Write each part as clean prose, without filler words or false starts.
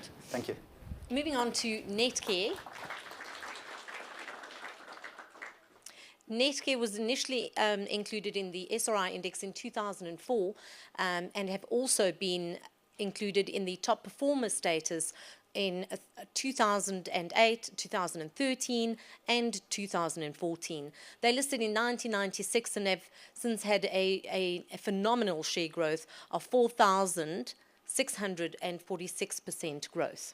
Great. Thank you. Moving on to Netcare. Netcare was initially included in the SRI index in 2004 and have also been included in the top performer status in 2008, 2013 and 2014. They listed in 1996 and have since had a phenomenal share growth of 4,646% growth.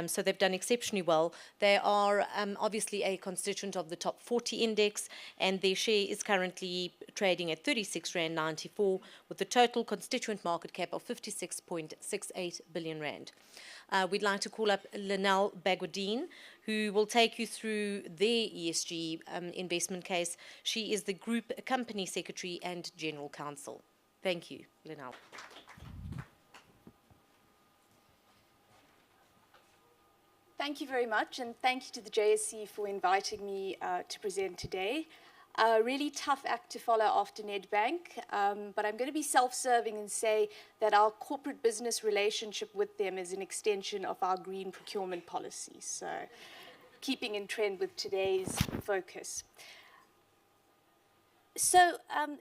So they've done exceptionally well. They are obviously a constituent of the top 40 index, and their share is currently trading at 36 Rand 94 with a total constituent market cap of 56.68 billion Rand. We'd like to call up Lynelle Bagwandeen, who will take you through their ESG investment case. She is the Group Company Secretary and General Counsel. Thank you, Lynelle. Thank you very much, and thank you to the JSE for inviting me to present today. Really tough act to follow after Nedbank, but I'm going to be self-serving and say that our corporate business relationship with them is an extension of our green procurement policy, so keeping in trend with today's focus. So,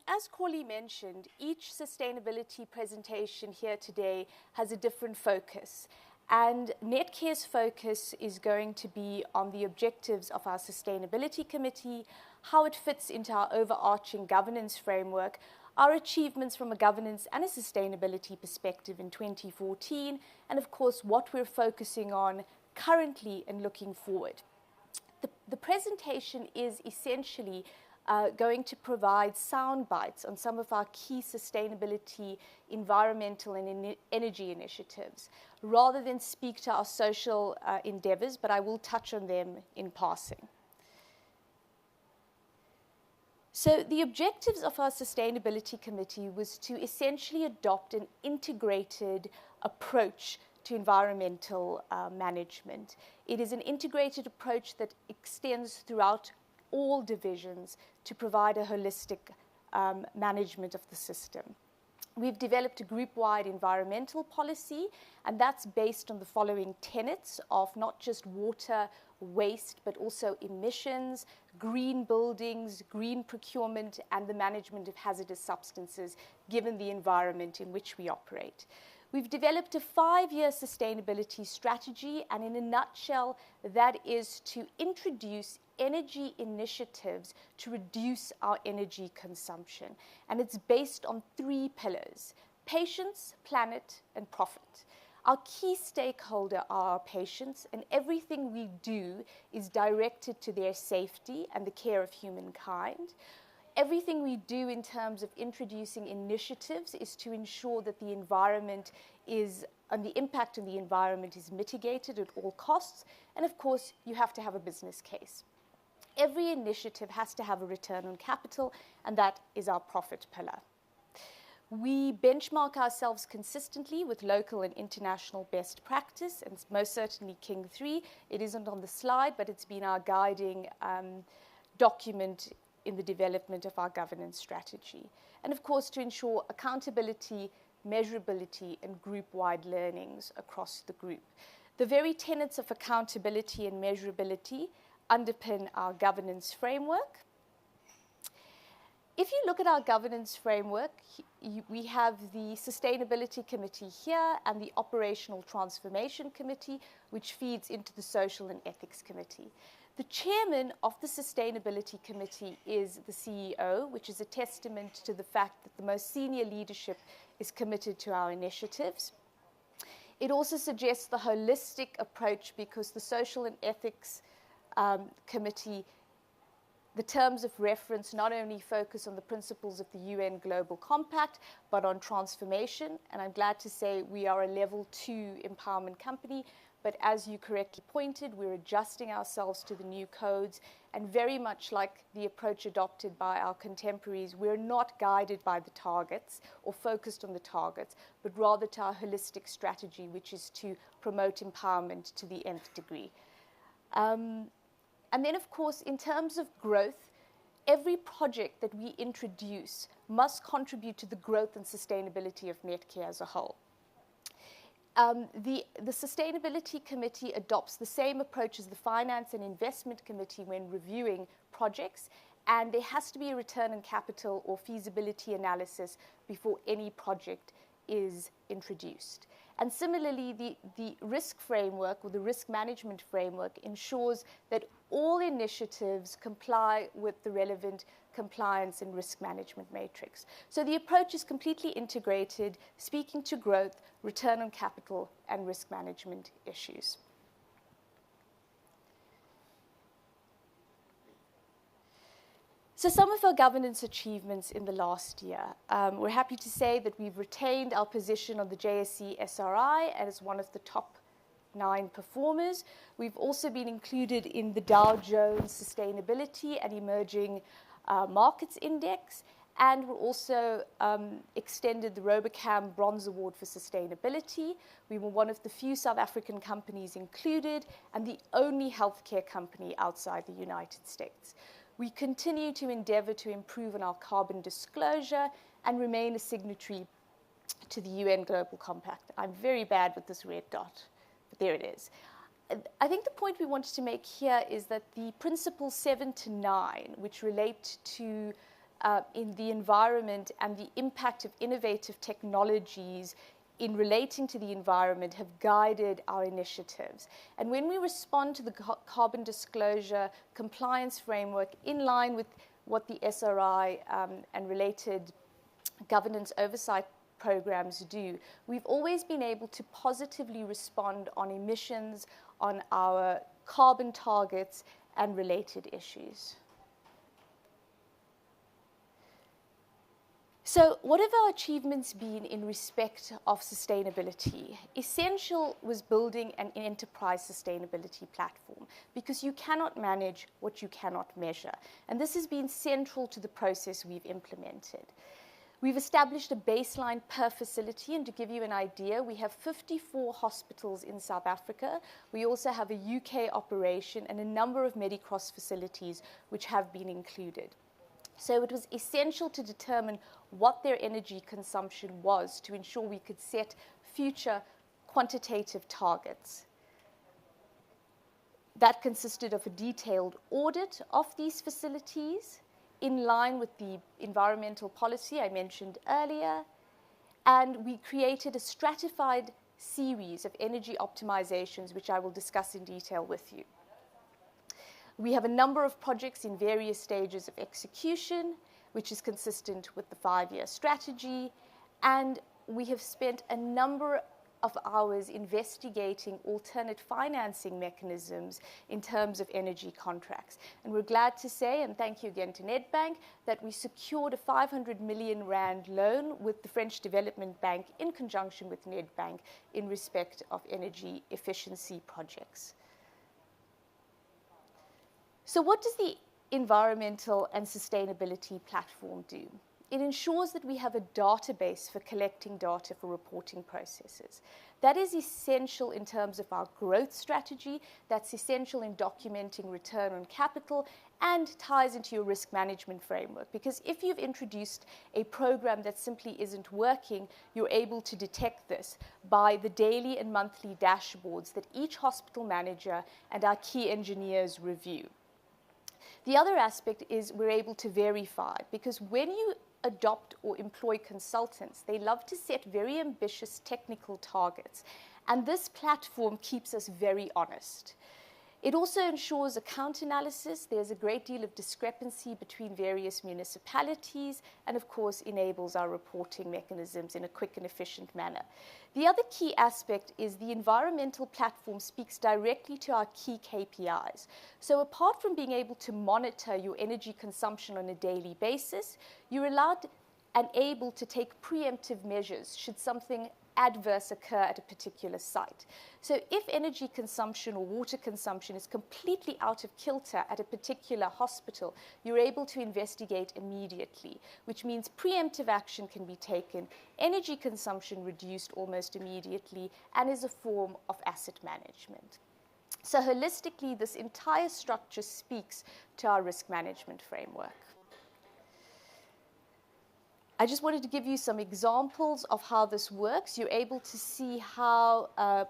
as Corley mentioned, each sustainability presentation here today has a different focus. And Netcare's focus is going to be on the objectives of our Sustainability Committee, how it fits into our overarching governance framework, our achievements from a governance and a sustainability perspective in 2014, and of course what we're focusing on currently and looking forward. The presentation is essentially going to provide sound bites on some of our key sustainability, environmental and energy initiatives, rather than speak to our social endeavours, but I will touch on them in passing. So the objectives of our Sustainability Committee was to essentially adopt an integrated approach to environmental management. It is an integrated approach that extends throughout all divisions to provide a holistic management of the system. We've developed a group-wide environmental policy, and that's based on the following tenets of not just water, waste, but also emissions, green buildings, green procurement, and the management of hazardous substances, given the environment in which we operate. We've developed a 5-year sustainability strategy, and in a nutshell, that is to introduce energy initiatives to reduce our energy consumption. And it's based on 3 pillars: patients, planet, and profit. Our key stakeholder are our patients, and everything we do is directed to their safety and the care of humankind. Everything we do in terms of introducing initiatives is to ensure that the environment is, and the impact on the environment is mitigated at all costs. And of course, you have to have a business case. Every initiative has to have a return on capital, and that is our profit pillar. We benchmark ourselves consistently with local and international best practice, and most certainly King 3. It isn't on the slide, but it's been our guiding document in the development of our governance strategy. And of course, to ensure accountability, measurability, and group-wide learnings across the group. The very tenets of accountability and measurability underpin our governance framework. If you look at our governance framework, we have the Sustainability Committee here and the Operational Transformation Committee, which feeds into the Social and Ethics Committee. The chairman of the Sustainability Committee is the CEO, which is a testament to the fact that the most senior leadership is committed to our initiatives. It also suggests the holistic approach, because the Social and Ethics Committee, the terms of reference not only focus on the principles of the UN Global Compact, but on transformation. And I'm glad to say we are a level 2 empowerment company. But as you correctly pointed, we're adjusting ourselves to the new codes. And very much like the approach adopted by our contemporaries, we're not guided by the targets or focused on the targets, but rather to our holistic strategy, which is to promote empowerment to the nth degree. And then, of course, in terms of growth, every project that we introduce must contribute to the growth and sustainability of Netcare as a whole. The Sustainability Committee adopts the same approach as the Finance and Investment Committee when reviewing projects, and there has to be a return on capital or feasibility analysis before any project is introduced. And similarly, the risk framework or the risk management framework ensures that all initiatives comply with the relevant compliance and risk management matrix. So the approach is completely integrated, speaking to growth, return on capital, and risk management issues. So some of our governance achievements in the last year. We're happy to say that we've retained our position on the JSE SRI as one of the top 9 performers. We've also been included in the Dow Jones Sustainability and Emerging Markets Index, and we're also extended the Robocam Bronze Award for Sustainability. We were one of the few South African companies included and the only healthcare company outside the United States. We continue to endeavour to improve on our carbon disclosure and remain a signatory to the UN Global Compact. I'm very bad with this red dot, but there it is. I think the point we wanted to make here is that the principles 7 to 9, which relate to in the environment and the impact of innovative technologies in relating to the environment, have guided our initiatives. And when we respond to the carbon disclosure compliance framework in line with what the SRI and related governance oversight programs do, we've always been able to positively respond on emissions, on our carbon targets, and related issues. So what have our achievements been in respect of sustainability? Essential was building an enterprise sustainability platform, because you cannot manage what you cannot measure. And this has been central to the process we've implemented. We've established a baseline per facility, and to give you an idea, we have 54 hospitals in South Africa. We also have a UK operation and a number of Medicross facilities which have been included. So it was essential to determine what their energy consumption was to ensure we could set future quantitative targets. That consisted of a detailed audit of these facilities in line with the environmental policy I mentioned earlier, and we created a stratified series of energy optimizations, which I will discuss in detail with you. We have a number of projects in various stages of execution, which is consistent with the 5-year strategy, and we have spent a number of hours investigating alternate financing mechanisms in terms of energy contracts. And we're glad to say, and thank you again to Nedbank, that we secured a 500 million rand loan with the French Development Bank in conjunction with Nedbank in respect of energy efficiency projects. So what does the environmental and sustainability platform do? It ensures that we have a database for collecting data for reporting processes. That is essential in terms of our growth strategy. That's essential in documenting return on capital and ties into your risk management framework. Because if you've introduced a program that simply isn't working, you're able to detect this by the daily and monthly dashboards that each hospital manager and our key engineers review. The other aspect is we're able to verify, because when you adopt or employ consultants, they love to set very ambitious technical targets, and this platform keeps us very honest. It also ensures account analysis. There's a great deal of discrepancy between various municipalities, and of course enables our reporting mechanisms in a quick and efficient manner. The other key aspect is the environmental platform speaks directly to our key KPIs. So apart from being able to monitor your energy consumption on a daily basis, you're allowed and able to take preemptive measures should something adverse occur at a particular site. So if energy consumption or water consumption is completely out of kilter at a particular hospital, you're able to investigate immediately, which means preemptive action can be taken, energy consumption reduced almost immediately, and is a form of asset management. So holistically, this entire structure speaks to our risk management framework. I just wanted to give you some examples of how this works. You're able to see how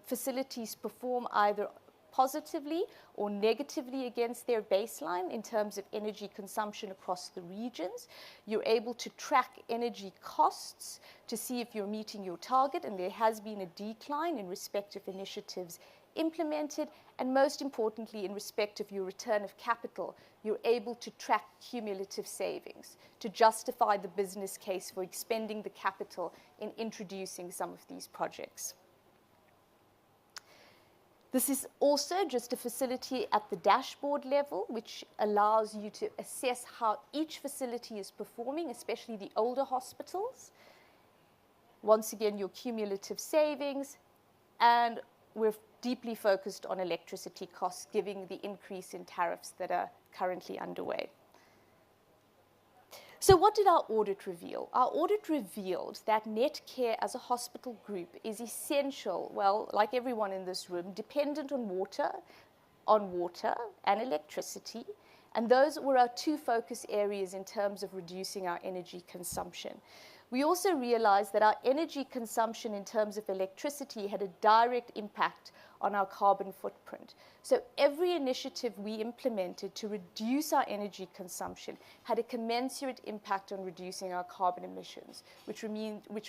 facilities perform either positively or negatively against their baseline in terms of energy consumption across the regions. You're able to track energy costs to see if you're meeting your target, and there has been a decline in respect of initiatives implemented, and most importantly, in respect of your return of capital, you're able to track cumulative savings to justify the business case for expending the capital in introducing some of these projects. This is also just a facility at the dashboard level, which allows you to assess how each facility is performing, especially the older hospitals. Once again, your cumulative savings, and we're deeply focused on electricity costs, given the increase in tariffs that are currently underway. So what did our audit reveal? Our audit revealed that Netcare as a hospital group is essential, well, like everyone in this room, dependent on water and electricity, and those were our two focus areas in terms of reducing our energy consumption. We also realized that our energy consumption in terms of electricity had a direct impact on our carbon footprint. So every initiative we implemented to reduce our energy consumption had a commensurate impact on reducing our carbon emissions, which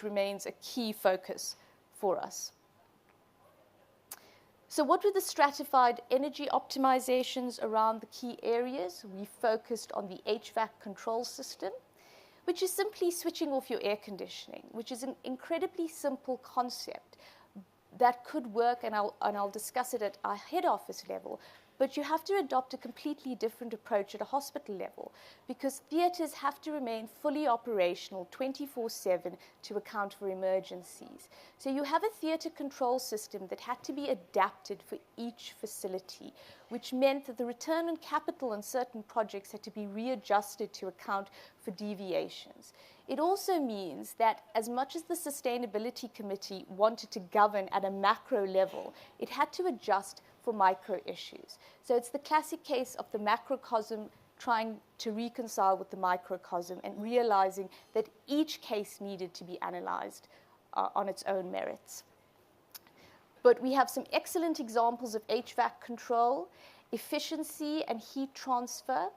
remains a key focus for us. So what were the stratified energy optimizations around the key areas? We focused on the HVAC control system, which is simply switching off your air conditioning, which is an incredibly simple concept that could work, and I'll discuss it at our head office level, but you have to adopt a completely different approach at a hospital level, because theatres have to remain fully operational 24/7 to account for emergencies. So you have a theatre control system that had to be adapted for each facility, which meant that the return on capital on certain projects had to be readjusted to account for deviations. It also means that as much as the Sustainability Committee wanted to govern at a macro level, it had to adjust for micro issues. So it's the classic case of the macrocosm trying to reconcile with the microcosm and realizing that each case needed to be analyzed on its own merits. But we have some excellent examples of HVAC control, efficiency and heat transfer.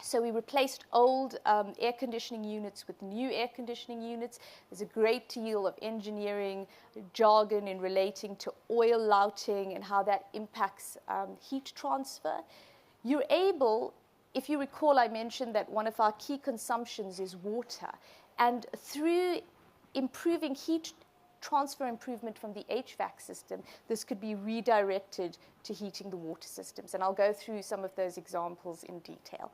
So we replaced old air conditioning units with new air conditioning units. There's a great deal of engineering jargon in relating to oil louting and how that impacts heat transfer. You're able, if you recall, I mentioned that one of our key consumptions is water. And through improving heat transfer improvement from the HVAC system, this could be redirected to heating the water systems. And I'll go through some of those examples in detail.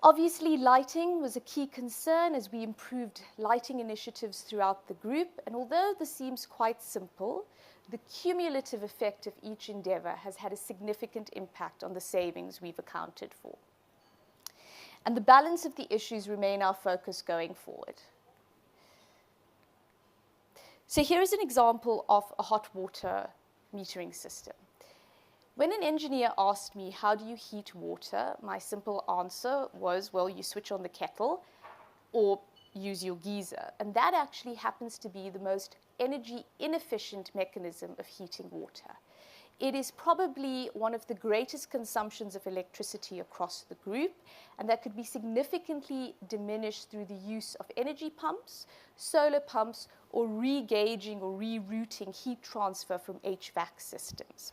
Obviously, lighting was a key concern as we improved lighting initiatives throughout the group. And although this seems quite simple, the cumulative effect of each endeavor has had a significant impact on the savings we've accounted for. And the balance of the issues remain our focus going forward. So here is an example of a hot water metering system. When an engineer asked me, how do you heat water? My simple answer was, well, you switch on the kettle or use your geyser. And that actually happens to be the most energy inefficient mechanism of heating water. It is probably one of the greatest consumptions of electricity across the group, and that could be significantly diminished through the use of energy pumps, solar pumps, or re-gauging or rerouting heat transfer from HVAC systems.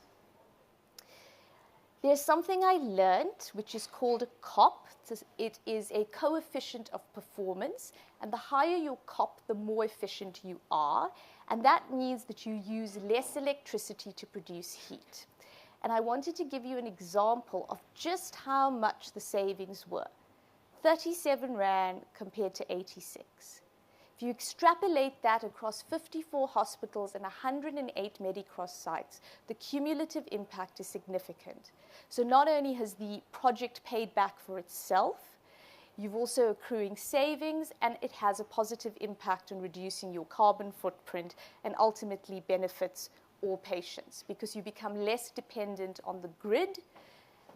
There's something I learned, which is called a COP. It is a coefficient of performance, and the higher your COP, the more efficient you are, and that means that you use less electricity to produce heat. And I wanted to give you an example of just how much the savings were. 37 Rand compared to 86. If you extrapolate that across 54 hospitals and 108 Medicross sites, the cumulative impact is significant. So not only has the project paid back for itself, you've also accruing savings, and it has a positive impact on reducing your carbon footprint and ultimately benefits all patients because you become less dependent on the grid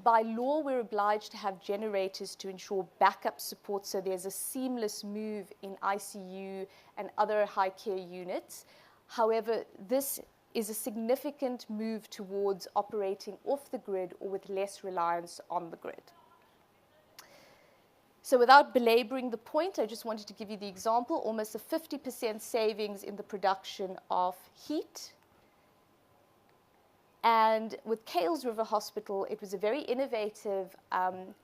By law, we're obliged to have generators to ensure backup support, so there's a seamless move in ICU and other high care units. However, this is a significant move towards operating off the grid or with less reliance on the grid. So without belaboring the point, I just wanted to give you the example, almost a 50% savings in the production of heat. And with Kales River Hospital, it was a very innovative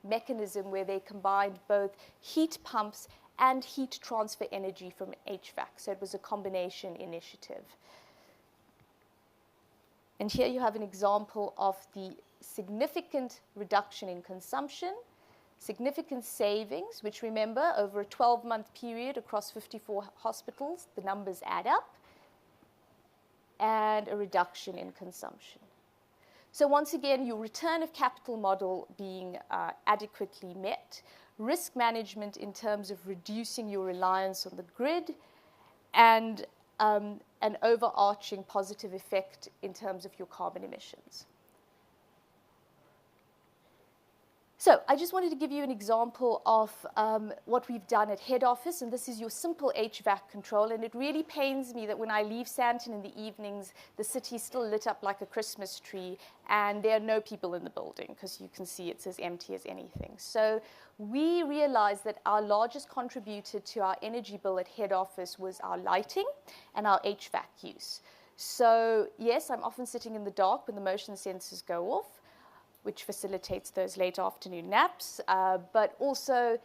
mechanism where they combined both heat pumps and heat transfer energy from HVAC. So it was a combination initiative. And here you have an example of the significant reduction in consumption, significant savings, which remember, over a 12-month period across 54 hospitals, the numbers add up, and a reduction in consumption. So once again, your return of capital model being adequately met, risk management in terms of reducing your reliance on the grid, and an overarching positive effect in terms of your carbon emissions. So I just wanted to give you an example of what we've done at head office, and this is your simple HVAC control, and it really pains me that when I leave Sandton in the evenings, the city is still lit up like a Christmas tree, and there are no people in the building, because you can see it's as empty as anything. So we realized that our largest contributor to our energy bill at head office was our lighting and our HVAC use. So yes, I'm often sitting in the dark when the motion sensors go off, which facilitates those late afternoon naps, but also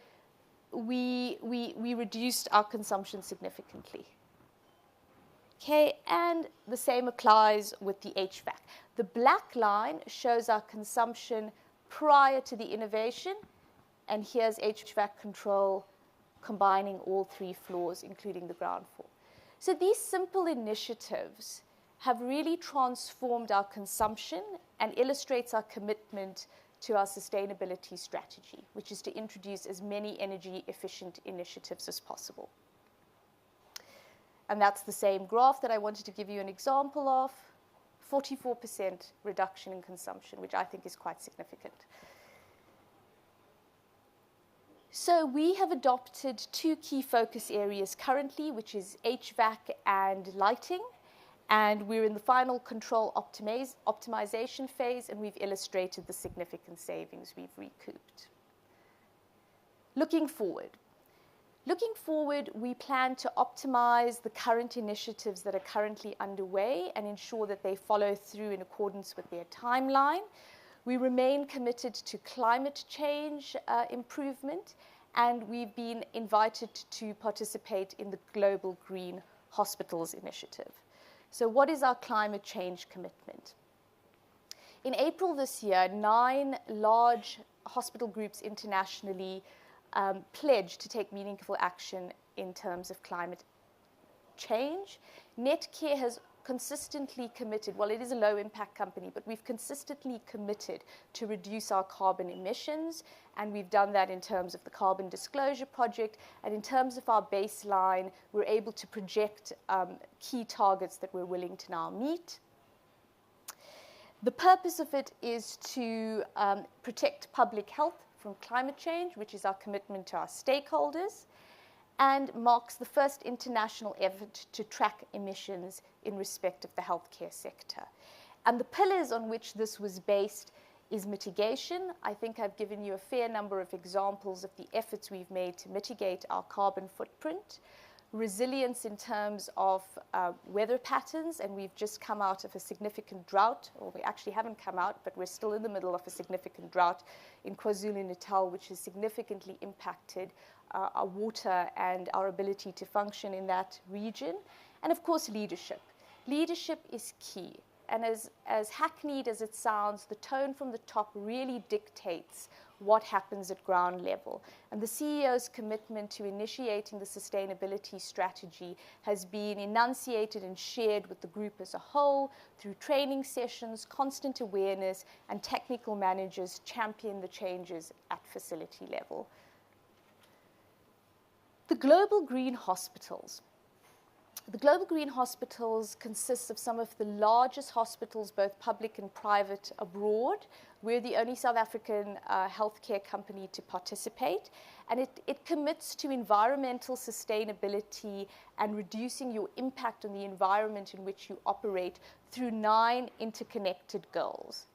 we reduced our consumption significantly. Okay, and the same applies with the HVAC. The black line shows our consumption prior to the innovation, and here's HVAC control combining all 3 floors, including the ground floor. So these simple initiatives have really transformed our consumption and illustrates our commitment to our sustainability strategy, which is to introduce as many energy efficient initiatives as possible. And that's the same graph that I wanted to give you an example of, 44% reduction in consumption, which I think is quite significant. So we have adopted 2 key focus areas currently, which is HVAC and lighting. And we're in the final control optimization phase, and we've illustrated the significant savings we've recouped. Looking forward, we plan to optimize the current initiatives that are currently underway and ensure that they follow through in accordance with their timeline. We remain committed to climate change improvement, and we've been invited to participate in the Global Green Hospitals Initiative. So what is our climate change commitment? In April this year, 9 large hospital groups internationally pledged to take meaningful action in terms of climate change. Netcare has consistently committed, well, it is a low-impact company, but we've consistently committed to reduce our carbon emissions, and we've done that in terms of the Carbon Disclosure Project, and in terms of our baseline, we're able to project key targets that we're willing to now meet. The purpose of it is to protect public health from climate change, which is our commitment to our stakeholders, and marks the first international effort to track emissions in respect of the healthcare sector. And the pillars on which this was based is mitigation. I think I've given you a fair number of examples of the efforts we've made to mitigate our carbon footprint. Resilience in terms of weather patterns, and we've just come out of a significant drought, or we actually haven't come out, but we're still in the middle of a significant drought in KwaZulu-Natal, which has significantly impacted our water and our ability to function in that region. And of course, leadership. Leadership is key. And as hackneyed as it sounds, the tone from the top really dictates what happens at ground level. And the CEO's commitment to initiating the sustainability strategy has been enunciated and shared with the group as a whole through training sessions, constant awareness, and technical managers champion the changes at facility level. The Global Green Hospitals. The Global Green Hospitals consists of some of the largest hospitals, both public and private, abroad. We're the only South African healthcare company to participate, and it commits to environmental sustainability and reducing your impact on the environment in which you operate through 9 interconnected goals.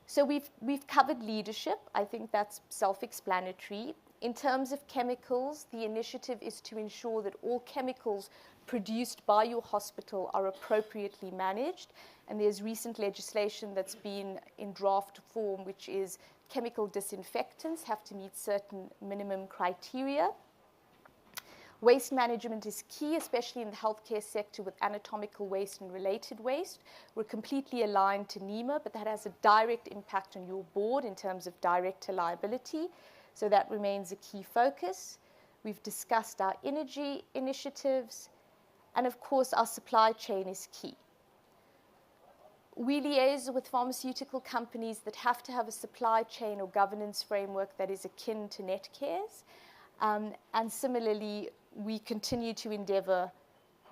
So we've covered leadership. I think that's self-explanatory. In terms of chemicals, the initiative is to ensure that all chemicals produced by your hospital are appropriately managed. And there's recent legislation that's been in draft form, which is chemical disinfectants have to meet certain minimum criteria. Waste management is key, especially in the healthcare sector with anatomical waste and related waste. We're completely aligned to NEMA, but that has a direct impact on your board in terms of director liability. So that remains a key focus. We've discussed our energy initiatives, and of course our supply chain is key. We liaise with pharmaceutical companies that have to have a supply chain or governance framework that is akin to Netcare's. And similarly, we continue to endeavor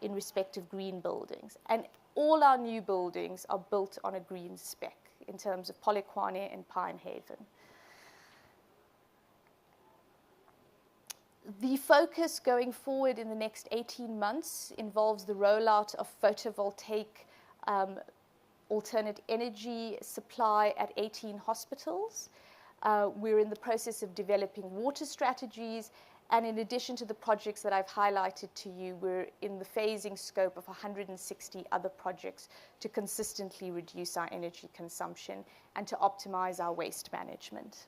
in respect of green buildings. And all our new buildings are built on a green spec in terms of Polokwane and Pine Haven. The focus going forward in the next 18 months involves the rollout of photovoltaic alternate energy supply at 18 hospitals. We're in the process of developing water strategies, and in addition to the projects that I've highlighted to you, we're in the phasing scope of 160 other projects to consistently reduce our energy consumption and to optimize our waste management.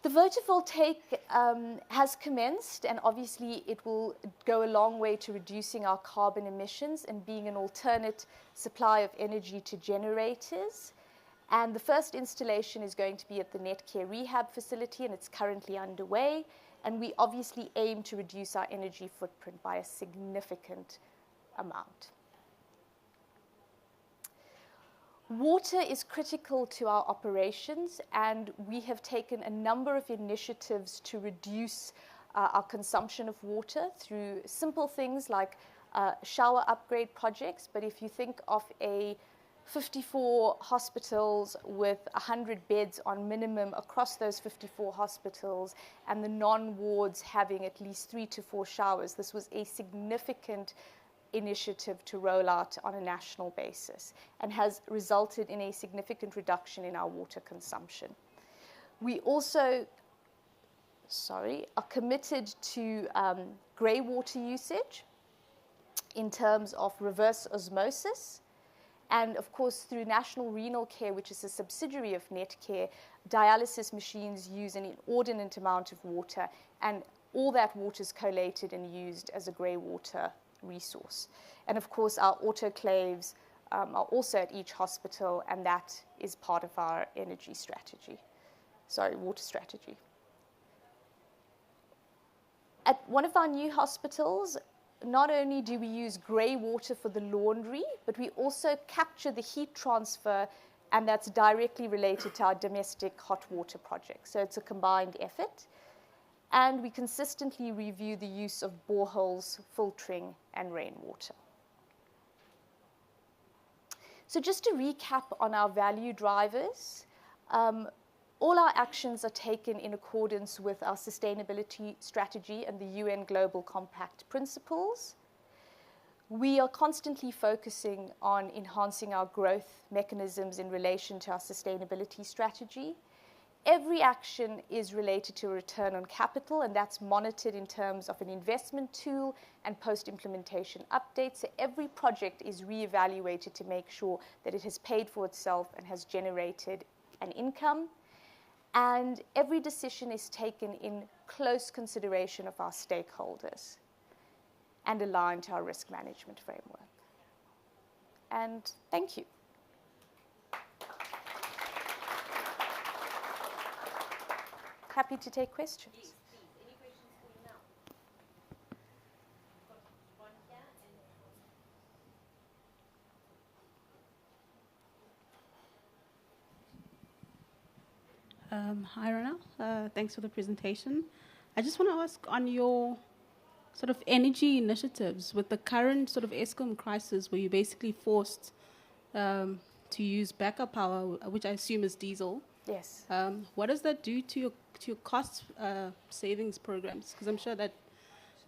The photovoltaic has commenced, and obviously it will go a long way to reducing our carbon emissions and being an alternate supply of energy to generators. And the first installation is going to be at the Netcare rehab facility, and it's currently underway. And we obviously aim to reduce our energy footprint by a significant amount. Water is critical to our operations, and we have taken a number of initiatives to reduce our consumption of water through simple things like shower upgrade projects. But if you think of a 54 hospitals with 100 beds on minimum across those 54 hospitals, and the non-wards having at least 3 to 4 showers, this was a significant initiative to roll out on a national basis and has resulted in a significant reduction in our water consumption. We also are committed to grey water usage in terms of reverse osmosis. And of course, through National Renal Care, which is a subsidiary of Netcare, dialysis machines use an inordinate amount of water, and all that water is collated and used as a grey water resource. And of course, our autoclaves are also at each hospital, and that is part of our water strategy. At one of our new hospitals, not only do we use grey water for the laundry, but we also capture the heat transfer, and that's directly related to our domestic hot water project. So it's a combined effort. And we consistently review the use of boreholes, filtering, and rainwater. So just to recap on our value drivers, all our actions are taken in accordance with our sustainability strategy and the UN Global Compact principles. We are constantly focusing on enhancing our growth mechanisms in relation to our sustainability strategy. Every action is related to a return on capital, and that's monitored in terms of an investment tool and post-implementation updates. So every project is reevaluated to make sure that it has paid for itself and has generated an income. And every decision is taken in close consideration of our stakeholders and aligned to our risk management framework. And thank you. Happy to take questions. Yes, please. Any questions for Lynelle? Got one here. Hi, Lynelle. Thanks for the presentation. I just want to ask on your sort of energy initiatives with the current sort of Eskom crisis, where you're basically forced to use backup power, which I assume is diesel. Yes. What does that do to your cost savings programs? Because I'm sure that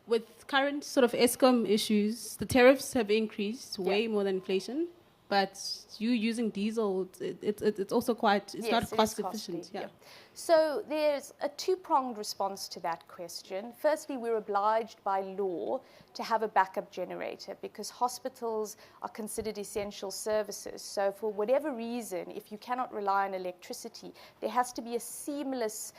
with current sort of Eskom issues, the tariffs have increased way more than inflation. But you using diesel, it's also quite, it's not cost efficient. Yeah. So there's a two-pronged response to that question. Firstly, we're obliged by law to have a backup generator because hospitals are considered essential services. So for whatever reason, if you cannot rely on electricity, there has to be a seamless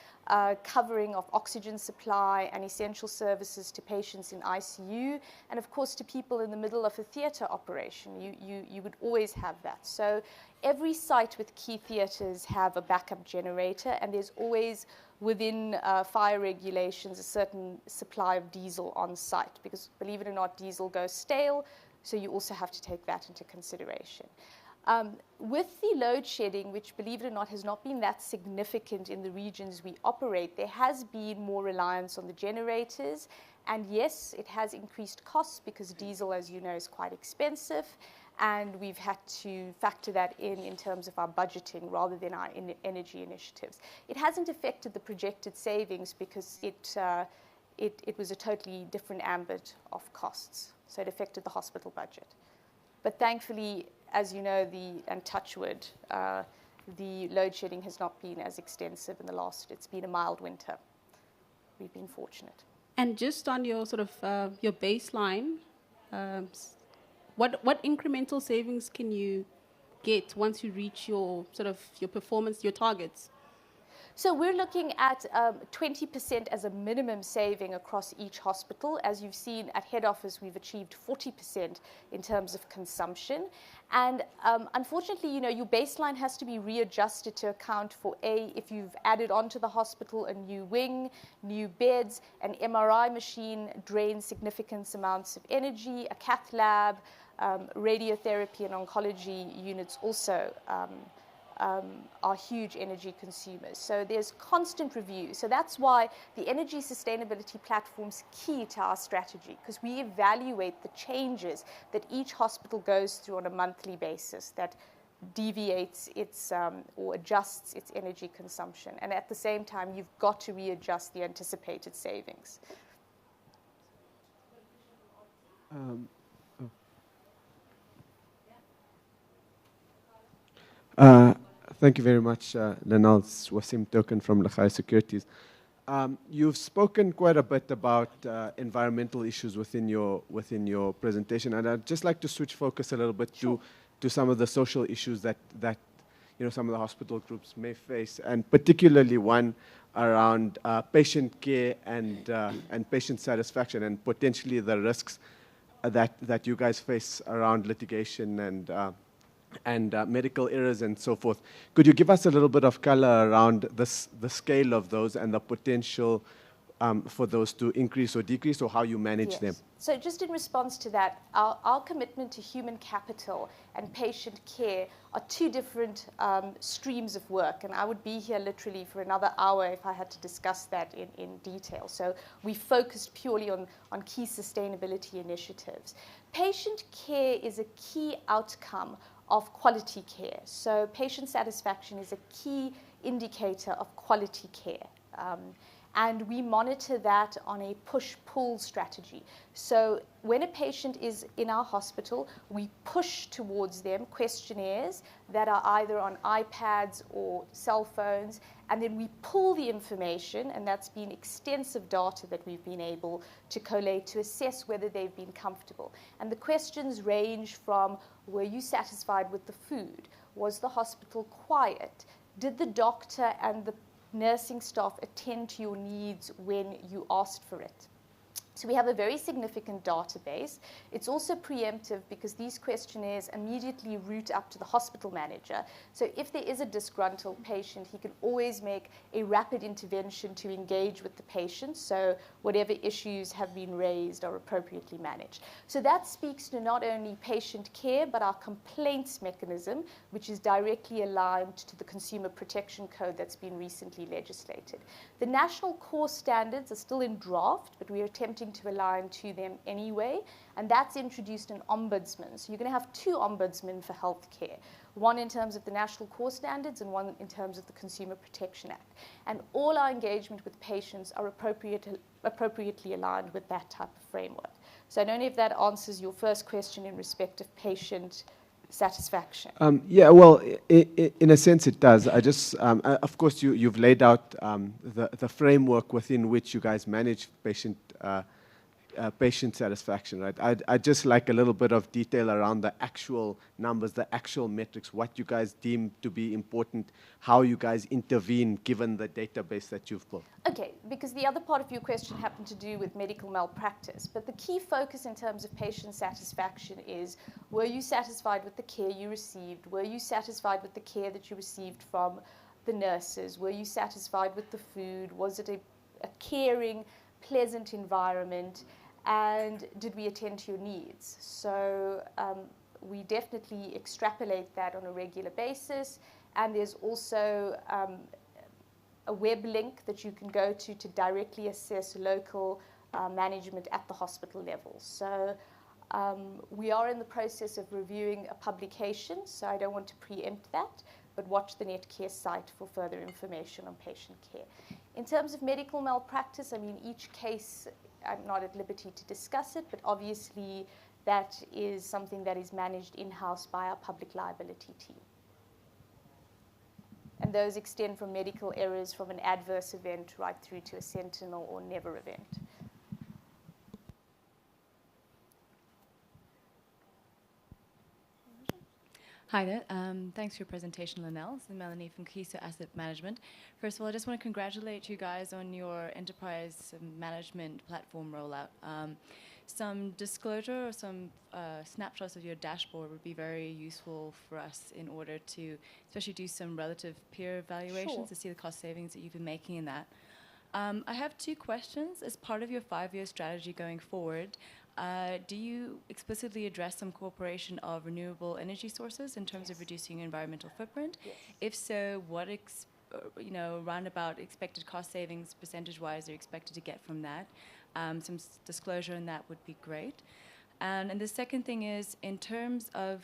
covering of oxygen supply and essential services to patients in ICU, and of course to people in the middle of a theatre operation. You would always have that. So every site with key theatres have a backup generator, and there's always within fire regulations a certain supply of diesel on site, because believe it or not, diesel goes stale, so you also have to take that into consideration. With the load shedding, which believe it or not has not been that significant in the regions we operate, there has been more reliance on the generators, and yes, it has increased costs because diesel, as you know, is quite expensive, and we've had to factor that in terms of our budgeting rather than our energy initiatives. It hasn't affected the projected savings because it was a totally different ambit of costs, so it affected the hospital budget. But thankfully, as you know, and touch wood, the load shedding has not been as extensive in it's been a mild winter. We've been fortunate. And just on your sort of your baseline, what incremental savings can you get once you reach your sort of your performance, your targets? So we're looking at 20% as a minimum saving across each hospital. As you've seen at head office, we've achieved 40% in terms of consumption. And unfortunately, you know, your baseline has to be readjusted to account for if you've added onto the hospital a new wing, new beds, an MRI machine drains significant amounts of energy, a cath lab, radiotherapy and oncology units also are huge energy consumers. So there's constant review. So that's why the energy sustainability platform's key to our strategy, because we evaluate the changes that each hospital goes through on a monthly basis that deviates its or adjusts its energy consumption. And at the same time, you've got to readjust the anticipated savings. Thank you very much, Lynelle. It's Wasim Token from Lachai Securities. You've spoken quite a bit about environmental issues within your presentation, and I'd just like to switch focus a little bit to some of the social issues that you know some of the hospital groups may face, and particularly one around patient care and patient satisfaction, and potentially the risks that you guys face around litigation and medical errors and so forth. Could you give us a little bit of color around the scale of those and the potential for those to increase or decrease, or how you manage them? So just in response to that, our commitment to human capital and patient care are two different streams of work, and I would be here literally for another hour if I had to discuss that in detail. So we focused purely on key sustainability initiatives. Patient care is a key outcome of quality care. So patient satisfaction is a key indicator of quality care. And we monitor that on a push-pull strategy. So when a patient is in our hospital, we push towards them questionnaires that are either on iPads or cell phones, and then we pull the information, and that's been extensive data that we've been able to collate to assess whether they've been comfortable. And the questions range from, were you satisfied with the food? Was the hospital quiet? Did the doctor and the nursing staff attend to your needs when you asked for it? So we have a very significant database. It's also preemptive because these questionnaires immediately route up to the hospital manager. So if there is a disgruntled patient, he can always make a rapid intervention to engage with the patient, so whatever issues have been raised are appropriately managed. So that speaks to not only patient care, but our complaints mechanism, which is directly aligned to the Consumer Protection Code that's been recently legislated. The national core standards are still in draft, but we are attempting starting to align to them anyway, and that's introduced an ombudsman. So you're going to have two ombudsmen for healthcare, one in terms of the national core standards and one in terms of the Consumer Protection Act. And all our engagement with patients are appropriately aligned with that type of framework. So I don't know if that answers your first question in respect of patient satisfaction. Yeah, well, in a sense it does. I just, of course, you've laid out the framework within which you guys manage patient satisfaction, right? I'd just like a little bit of detail around the actual numbers, the actual metrics, what you guys deem to be important, how you guys intervene given the database that you've built. Okay, because the other part of your question happened to do with medical malpractice, but the key focus in terms of patient satisfaction is, were you satisfied with the care you received? Were you satisfied with the care that you received from the nurses? Were you satisfied with the food? Was it a caring, pleasant environment? And did we attend to your needs? So we definitely extrapolate that on a regular basis. And there's also a web link that you can go to directly assess local management at the hospital level. So we are in the process of reviewing a publication, so I don't want to preempt that, but watch the Netcare site for further information on patient care. In terms of medical malpractice, I mean, each case, I'm not at liberty to discuss it, but obviously that is something that is managed in-house by our public liability team. And those extend from medical errors from an adverse event right through to a sentinel or never event. Hi there. Thanks for your presentation, Lynelle. This is Melanie from Counsel Asset Management. First of all, I just want to congratulate you guys on your enterprise management platform rollout. Some disclosure or some snapshots of your dashboard would be very useful for us in order to especially do some relative peer evaluations to see the cost savings that you've been making in that. I have two questions. As part of your 5-year strategy going forward, do you explicitly address some incorporation of renewable energy sources in terms of reducing your environmental footprint? Yes. If so, what roundabout expected cost savings percentage-wise are expected to get from that? Some disclosure on that would be great. And the second thing is, in terms of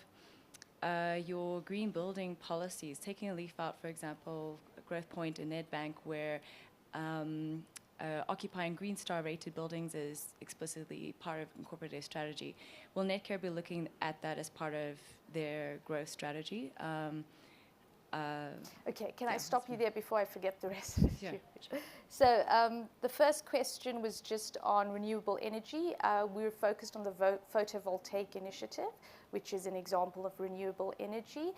your green building policies, taking a leaf out, for example, Growth Point in Nedbank, where occupying Green Star rated buildings is explicitly part of incorporated strategy. Will Netcare be looking at that as part of their growth strategy? Okay, can I stop you there before I forget the rest? Yeah. So the first question was just on renewable energy. We were focused on the photovoltaic initiative, which is an example of renewable energy.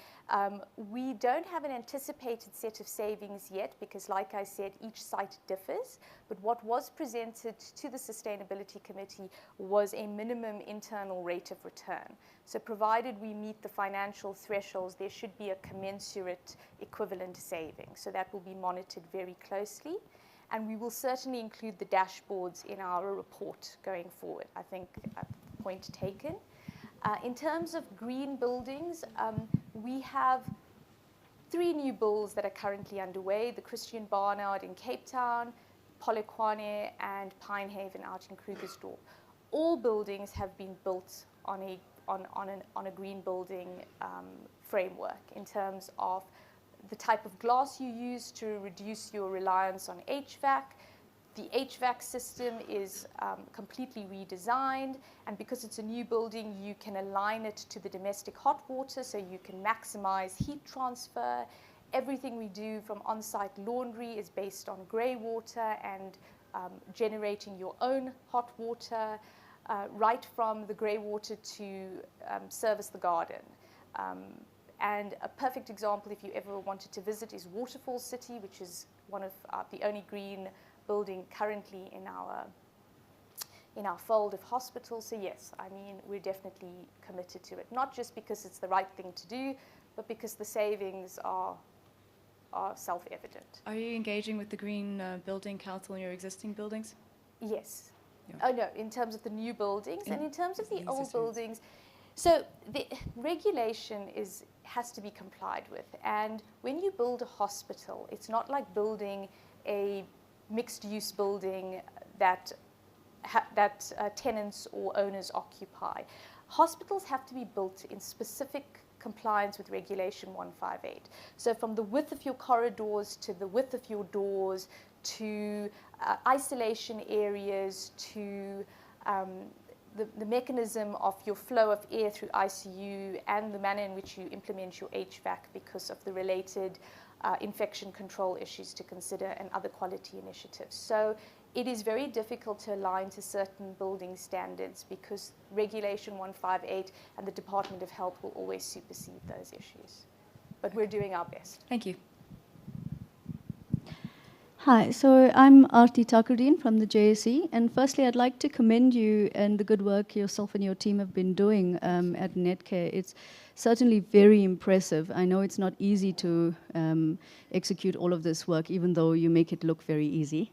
We don't have an anticipated set of savings yet because, like I said, each site differs. But what was presented to the Sustainability Committee was a minimum internal rate of return. So provided we meet the financial thresholds, there should be a commensurate equivalent saving. So that will be monitored very closely. And we will certainly include the dashboards in our report going forward. I think point taken. In terms of green buildings, we have 3 new builds that are currently underway: the Christian Barnard in Cape Town, Polokwane, and Pinehaven out in Krugersdorp. All buildings have been built on a green building framework in terms of the type of glass you use to reduce your reliance on HVAC. The HVAC system is completely redesigned, and because it's a new building, you can align it to the domestic hot water, so you can maximize heat transfer. Everything we do from on-site laundry is based on grey water and generating your own hot water, right from the grey water to service the garden. And a perfect example, if you ever wanted to visit, is Waterfall City, which is one of the only green building currently in our fold of hospitals. So yes, I mean, we're definitely committed to it, not just because it's the right thing to do, but because the savings are self-evident. Are you engaging with the Green Building Council in your existing buildings? Yes. Yeah. Oh no, in terms of the new buildings, and in terms of the old buildings, so the regulation has to be complied with. And when you build a hospital, it's not like building a mixed-use building that tenants or owners occupy. Hospitals have to be built in specific compliance with Regulation 158. So from the width of your corridors to the width of your doors to isolation areas to the mechanism of your flow of air through ICU and the manner in which you implement your HVAC because of the related infection control issues to consider and other quality initiatives. So it is very difficult to align to certain building standards because Regulation 158 and the Department of Health will always supersede those issues. But we're doing our best. Thank you. Hi, so I'm Arti Takurdeen from the JSE, and firstly I'd like to commend you and the good work yourself and your team have been doing at Netcare. It's certainly very impressive. I know it's not easy to execute all of this work, even though you make it look very easy.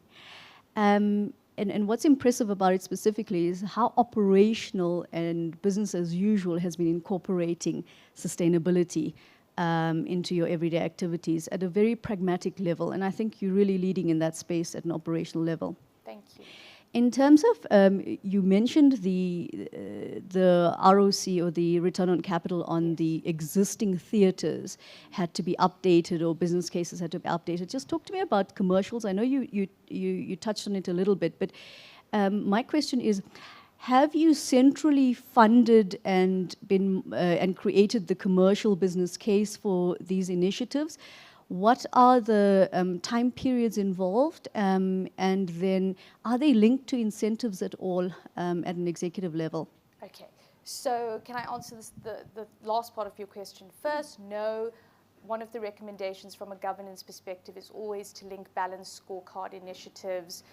And what's impressive about it specifically is how operational and business as usual has been incorporating sustainability into your everyday activities at a very pragmatic level. And I think you're really leading in that space at an operational level. Thank you. In terms of, you mentioned the ROC or the return on capital on the existing theatres had to be updated or business cases had to be updated. Just talk to me about commercials. I know you touched on it a little bit, but my question is, have you centrally funded and created the commercial business case for these initiatives? What are the time periods involved, and then are they linked to incentives at all at an executive level? Okay, so can I answer the last part of your question first? No. One of the recommendations from a governance perspective is always to link balanced scorecard initiatives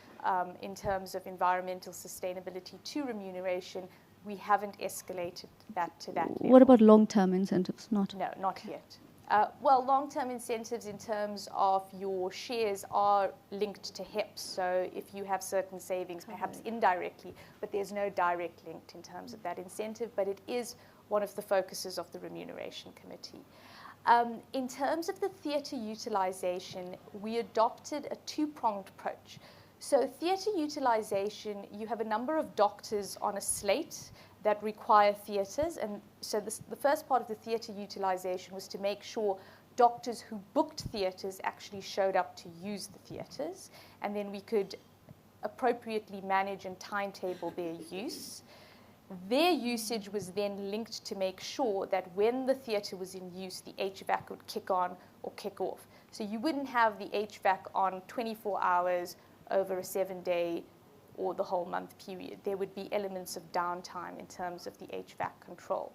in terms of environmental sustainability to remuneration. We haven't escalated that to that level. What about long-term incentives? Not? No, not yet. Well, long-term incentives in terms of your shares are linked to HEPS. So if you have certain savings, perhaps indirectly, but there's no direct link in terms of that incentive, but it is one of the focuses of the Remuneration Committee. In terms of the theatre utilisation, we adopted a two-pronged approach. So theatre utilisation, you have a number of doctors on a slate that require theatres, and so the first part of the theatre utilisation was to make sure doctors who booked theatres actually showed up to use the theatres, and then we could appropriately manage and timetable their use. Their usage was then linked to make sure that when the theatre was in use, the HVAC would kick on or kick off. So you wouldn't have the HVAC on 24 hours over a 7-day or the whole month period. There would be elements of downtime in terms of the HVAC control.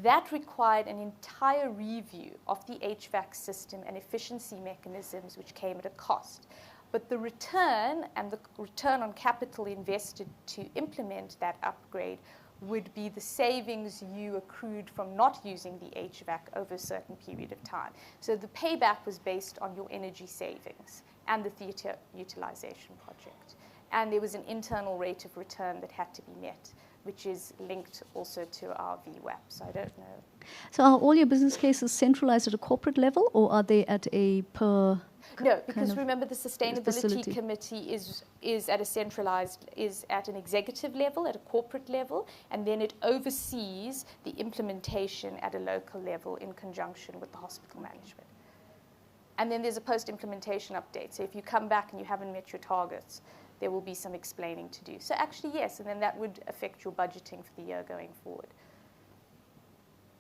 That required an entire review of the HVAC system and efficiency mechanisms, which came at a cost. But the return and the return on capital invested to implement that upgrade would be the savings you accrued from not using the HVAC over a certain period of time. So the payback was based on your energy savings and the theatre utilisation project. And there was an internal rate of return that had to be met, which is linked also to our VWAP. So I don't know. So are all your business cases centralized at a corporate level, or are they at a per? No, because remember the Sustainability Committee is at a centralized, is at an executive level, at a corporate level, and then it oversees the implementation at a local level in conjunction with the hospital management. And then there's a post-implementation update. So if you come back and you haven't met your targets, there will be some explaining to do. So actually, yes, and then that would affect your budgeting for the year going forward.